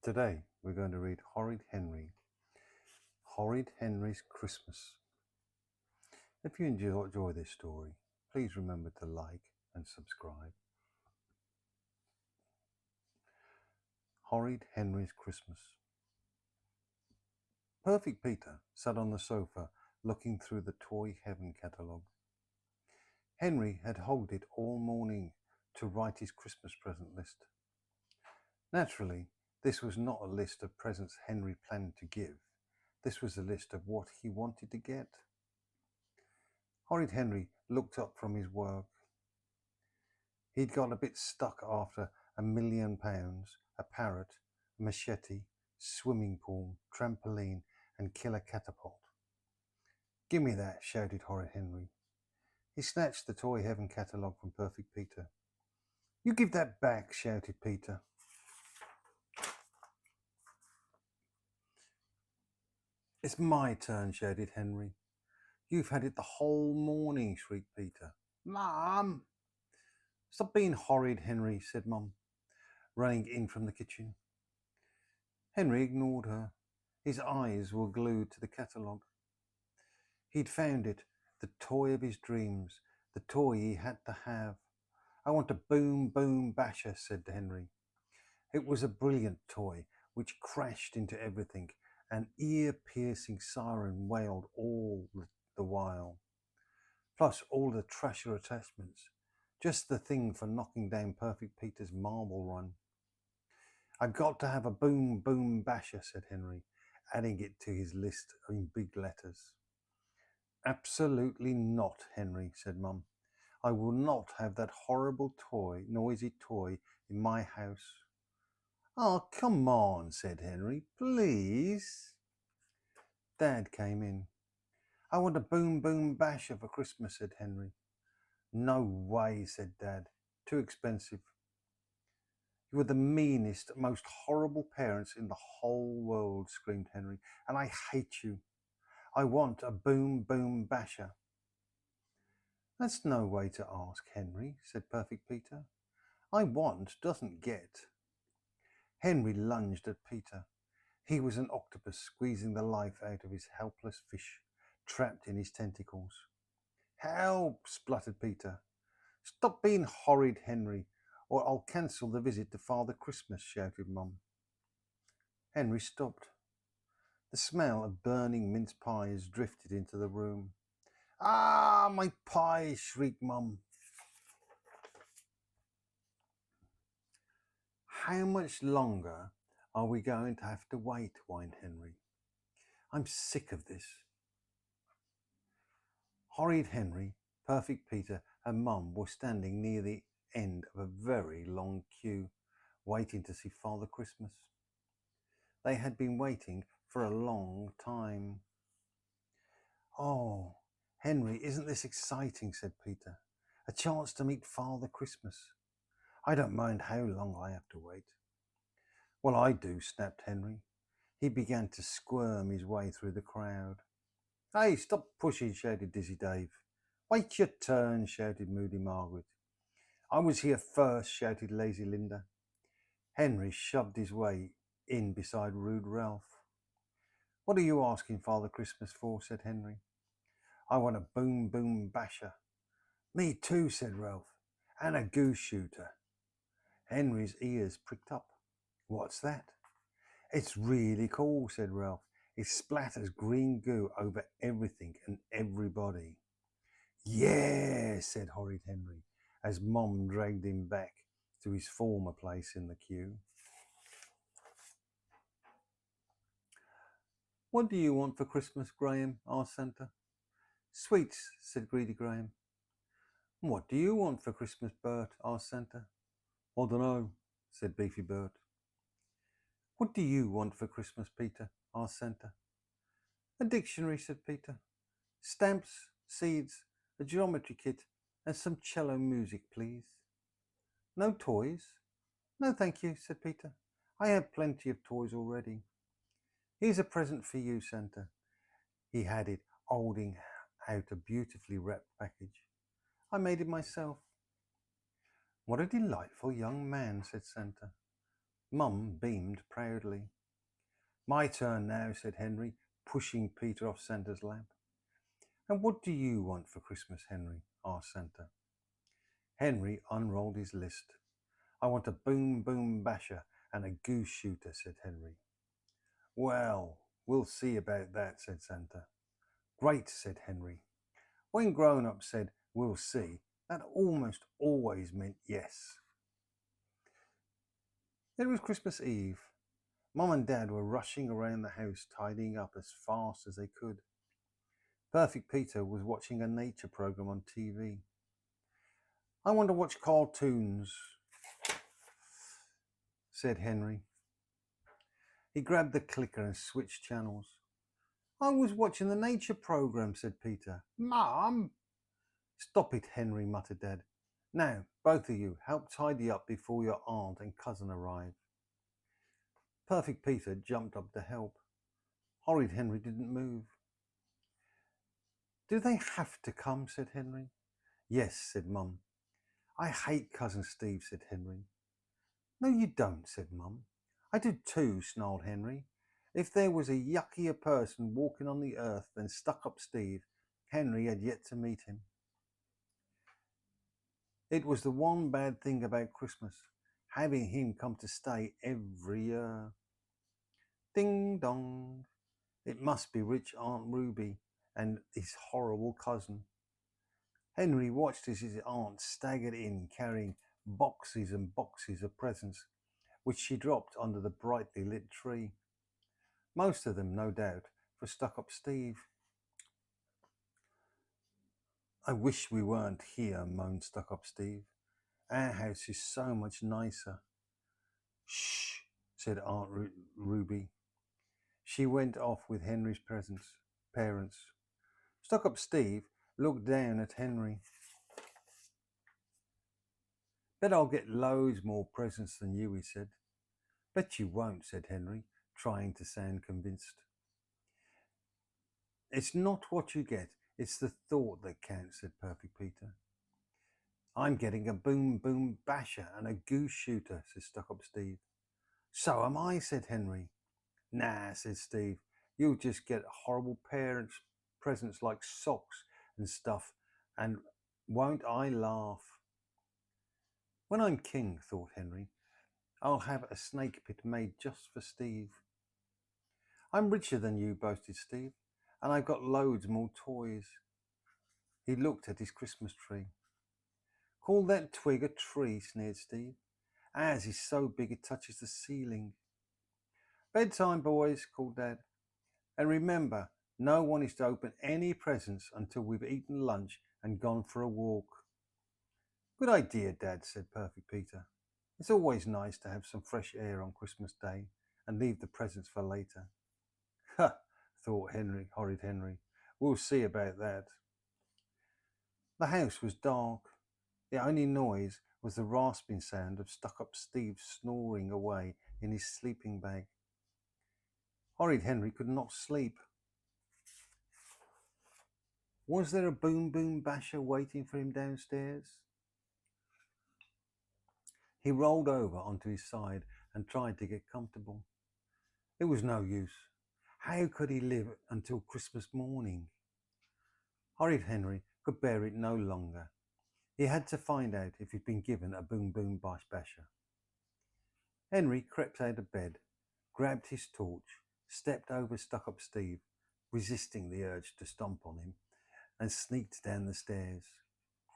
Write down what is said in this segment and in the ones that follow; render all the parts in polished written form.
Today we're going to read Horrid Henry's Christmas. If you enjoy this story, please remember to like and subscribe. Horrid Henry's Christmas. Perfect Peter sat on the sofa looking through the Toy Heaven catalogue. Henry had hogged it all morning to write his Christmas present list. Naturally, this was not a list of presents Henry planned to give. This was a list of what he wanted to get. Horrid Henry looked up from his work. He'd got a bit stuck after £1,000,000, a parrot, a machete, swimming pool, trampoline, and killer catapult. "Give me that," shouted Horrid Henry. He snatched the Toy Heaven catalogue from Perfect Peter. "You give that back," shouted Peter. "It's my turn," shouted Henry. "You've had it the whole morning," shrieked Peter. "Mum!" "Stop being horrid, Henry," said Mum, running in from the kitchen. Henry ignored her. His eyes were glued to the catalogue. He'd found it, the toy of his dreams, the toy he had to have. "I want a boom boom basher," said Henry. It was a brilliant toy which crashed into everything. An ear-piercing siren wailed all the while, plus all the trasher attachments. Just the thing for knocking down Perfect Peter's marble run. "I've got to have a boom boom basher," said Henry, adding it to his list in big letters. "Absolutely not, Henry," said Mum. "I will not have that horrible noisy toy in my house." "Oh, come on," said Henry. "Please." Dad came in. "I want a boom boom basher for Christmas," said Henry. "No way," said Dad. "Too expensive." "You are the meanest, most horrible parents in the whole world," screamed Henry, "and I hate you. I want a boom boom basher." "That's no way to ask, Henry," said Perfect Peter. "I want doesn't get." Henry lunged at Peter. He was an octopus squeezing the life out of his helpless fish, trapped in his tentacles. "Help!" spluttered Peter. "Stop being horrid, Henry, or I'll cancel the visit to Father Christmas," shouted Mum. Henry stopped. The smell of burning mince pies drifted into the room. "Ah, my pies!" shrieked Mum. "How much longer are we going to have to wait?" whined Henry. "I'm sick of this." Horrid Henry, Perfect Peter, and Mum were standing near the end of a very long queue, waiting to see Father Christmas. They had been waiting for a long time. "Oh, Henry, isn't this exciting?" said Peter. "A chance to meet Father Christmas. I don't mind how long I have to wait." "Well, I do," snapped Henry. He began to squirm his way through the crowd. "Hey, stop pushing," shouted Dizzy Dave. "Wait your turn," shouted Moody Margaret. "I was here first," shouted Lazy Linda. Henry shoved his way in beside Rude Ralph. "What are you asking Father Christmas for?" said Henry. "I want a boom boom basher." "Me too," said Ralph. "And a goose shooter." Henry's ears pricked up. "What's that?" "It's really cool," said Ralph. "It splatters green goo over everything and everybody." "Yeah," said Horrid Henry, as Mom dragged him back to his former place in the queue. "What do you want for Christmas, Graham?" asked Santa. "Sweets," said Greedy Graham. "What do you want for Christmas, Bert?" asked Santa. "I dunno," said Beefy Bert. "What do you want for Christmas, Peter?" asked Santa. "A dictionary," said Peter. "Stamps, seeds, a geometry kit, and some cello music, please." "No toys?" "No, thank you," said Peter. "I have plenty of toys already." "Here's a present for you, Santa," he added, holding out a beautifully wrapped package. "I made it myself." "What a delightful young man," said Santa. Mum beamed proudly. My turn now, said Henry, pushing Peter off Santa's lap. And what do you want for Christmas, Henry? Asked Santa. Henry unrolled his list. I want a boom boom basher and a goose shooter, said Henry. Well, we'll see about that, said Santa. Great, said Henry. When grown-ups said, we'll see, that almost always meant yes. It was Christmas Eve. Mum and Dad were rushing around the house, tidying up as fast as they could. Perfect Peter was watching a nature program on TV. I want to watch cartoons, said Henry. He grabbed the clicker and switched channels. I was watching the nature program, said Peter. Mum! Stop it, Henry, muttered Dad. Now, both of you, help tidy up before your aunt and cousin arrive. Perfect Peter jumped up to help. Horrid Henry didn't move. Do they have to come, said Henry. Yes, said Mum. I hate Cousin Steve, said Henry. No, you don't, said Mum. I do too, snarled Henry. If there was a yuckier person walking on the earth than Stuck-Up Steve, Henry had yet to meet him. It was the one bad thing about Christmas, having him come to stay every year. Ding dong. It must be rich Aunt Ruby and his horrible cousin. Henry watched as his aunt staggered in carrying boxes and boxes of presents, which she dropped under the brightly lit tree. Most of them, no doubt, for Stuck-Up Steve. I wish we weren't here, moaned Stuck-Up Steve. Our house is so much nicer. Shh, said Aunt Ruby. She went off with Henry's parents. Stuck-Up Steve looked down at Henry. Bet I'll get loads more presents than you, he said. Bet you won't, said Henry, trying to sound convinced. It's not what you get, it's the thought that counts, said Perfect Peter. I'm getting a boom boom basher and a goose shooter, said Stuck-Up Steve. So am I, said Henry. Nah, said Steve. You'll just get horrible parents' presents like socks and stuff, and won't I laugh? When I'm king, thought Henry, I'll have a snake pit made just for Steve. I'm richer than you, boasted Steve, and I've got loads more toys. He looked at his Christmas tree. Call that twig a tree, sneered Steve. Ours is so big it touches the ceiling. Bedtime, boys, called Dad. And remember, no one is to open any presents until we've eaten lunch and gone for a walk. Good idea, Dad, said Perfect Peter. It's always nice to have some fresh air on Christmas Day and leave the presents for later. Ha, thought Horrid Henry. We'll see about that. The house was dark. The only noise was the rasping sound of Stuck-Up Steve snoring away in his sleeping bag. Horrid Henry could not sleep. Was there a boom boom basher waiting for him downstairs? He rolled over onto his side and tried to get comfortable. It was no use. How could he live until Christmas morning? Horrid Henry could bear it no longer. He had to find out if he'd been given a boom boom basher. Henry crept out of bed, grabbed his torch, stepped over Stuck-Up Steve, resisting the urge to stomp on him, and sneaked down the stairs.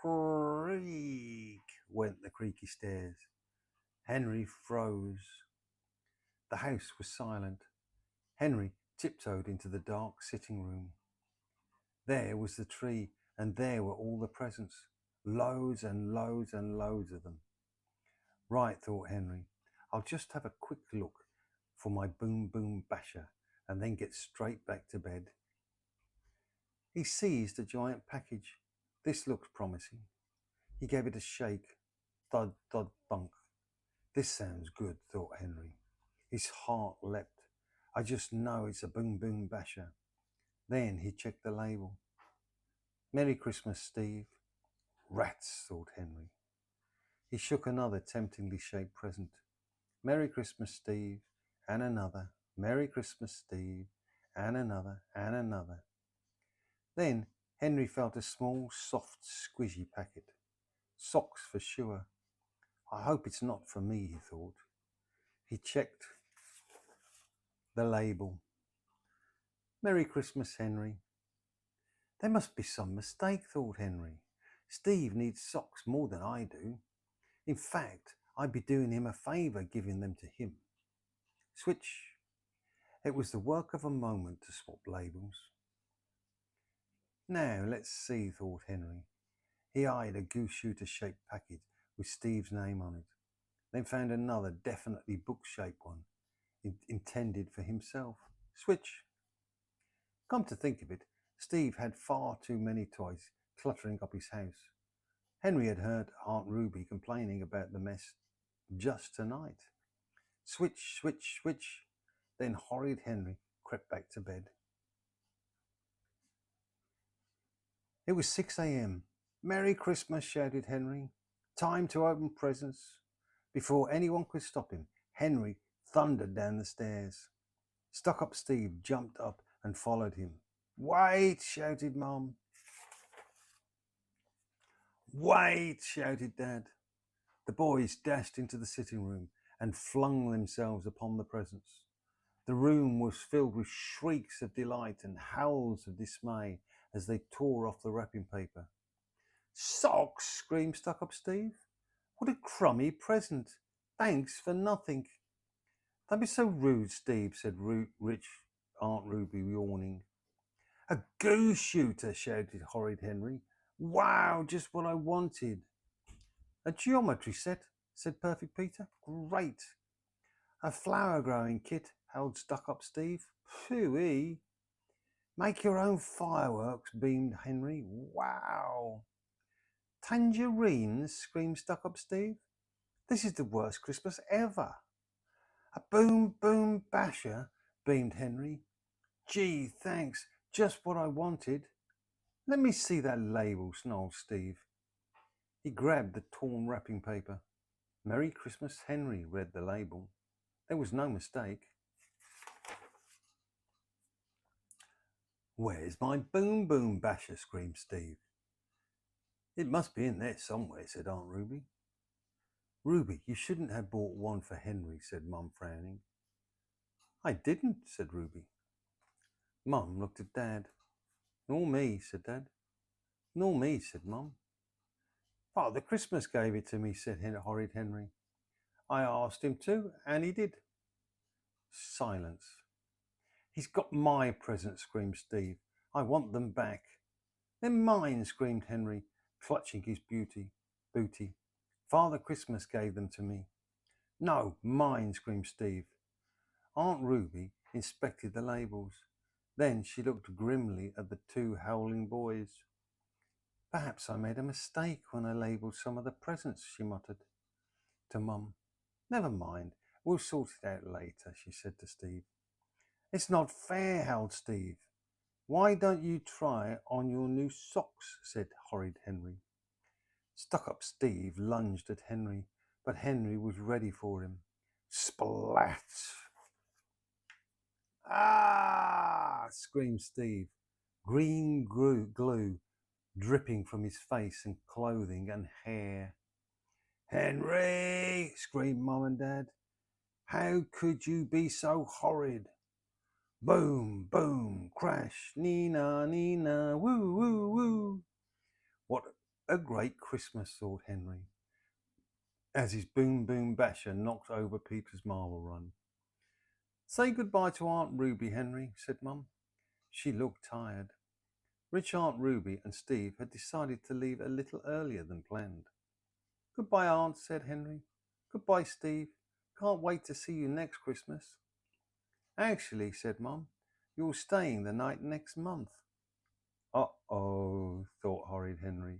Creak went the creaky stairs. Henry froze. The house was silent. Henry tiptoed into the dark sitting room. There was the tree, and there were all the presents. Loads and loads and loads of them. Right, thought Henry, I'll just have a quick look for my boom boom basher and then get straight back to bed. He seized a giant package. This looked promising. He gave it a shake. Thud, thud, thunk. This sounds good, thought Henry. His heart leapt. I just know it's a boom boom basher. Then he checked the label. Merry Christmas, Steve. Rats, thought Henry. He shook another temptingly shaped present. Merry Christmas, Steve, and another. Merry Christmas, Steve, and another, and another. Then Henry felt a small, soft, squishy packet. Socks for sure. I hope it's not for me, he thought. He checked the label. Merry Christmas, Henry. There must be some mistake, thought Henry. Steve needs socks more than I do. In fact, I'd be doing him a favour giving them to him. Switch. It was the work of a moment to swap labels. Now, let's see, thought Henry. He eyed a goose shooter-shaped package with Steve's name on it, then found another definitely book-shaped one, intended for himself. Switch. Come to think of it, Steve had far too many toys cluttering up his house. Henry had heard Aunt Ruby complaining about the mess just tonight. Switch, switch, switch. Then horrid Henry crept back to bed. It was 6 a.m. Merry Christmas, shouted Henry. Time to open presents. Before anyone could stop him, Henry thundered down the stairs. Stuck-up Steve jumped up and followed him. Wait, shouted Mum. Wait, shouted Dad. The boys dashed into the sitting room and flung themselves upon the presents. The room was filled with shrieks of delight and howls of dismay as they tore off the wrapping paper. Socks, screamed Stuck-up Steve. What a crummy present. Thanks for nothing. Don't be so rude, Steve, said rich Aunt Ruby, yawning. A goose shooter, shouted horrid Henry. Wow, just what I wanted. A geometry set, said Perfect Peter. Great. A flower growing kit, howled Stuck-up Steve. Phooey. Make your own fireworks, beamed Henry. Wow. Tangerines, screamed Stuck-up Steve. This is the worst Christmas ever. A boom, boom, basher, beamed Henry. Gee, thanks. Just what I wanted. Let me see that label, snarled Steve. He grabbed the torn wrapping paper. Merry Christmas, Henry, read the label. There was no mistake. Where's my boom, boom, basher, screamed Steve. It must be in there somewhere, said Aunt Ruby. Ruby, you shouldn't have bought one for Henry, said Mum, frowning. I didn't, said Ruby. Mum looked at Dad. Nor me, said Dad. Nor me, said Mum. Father Christmas gave it to me, said horrid Henry. I asked him to, and he did. Silence. He's got my presents, screamed Steve. I want them back. They're mine, screamed Henry, clutching his booty. Father Christmas gave them to me. No, mine, screamed Steve. Aunt Ruby inspected the labels. Then she looked grimly at the two howling boys. Perhaps I made a mistake when I labelled some of the presents, she muttered to Mum. Never mind, we'll sort it out later, she said to Steve. It's not fair, howled Steve. Why don't you try on your new socks, said horrid Henry. Stuck-up Steve lunged at Henry, but Henry was ready for him. Splat! Ah! Screamed Steve. Green glue dripping from his face and clothing and hair. Henry! Screamed Mum and Dad. How could you be so horrid? Boom, boom, crash, Nina, Nina, woo, woo, woo. What a great Christmas, thought Henry, as his boom, boom basher knocked over Peter's marble run. Say goodbye to Aunt Ruby, Henry, said Mum. She looked tired. Rich Aunt Ruby and Steve had decided to leave a little earlier than planned. Goodbye, Aunt, said Henry. Goodbye, Steve. Can't wait to see you next Christmas. Actually, said Mum, you're staying the night next month. Uh-oh, thought horrid Henry.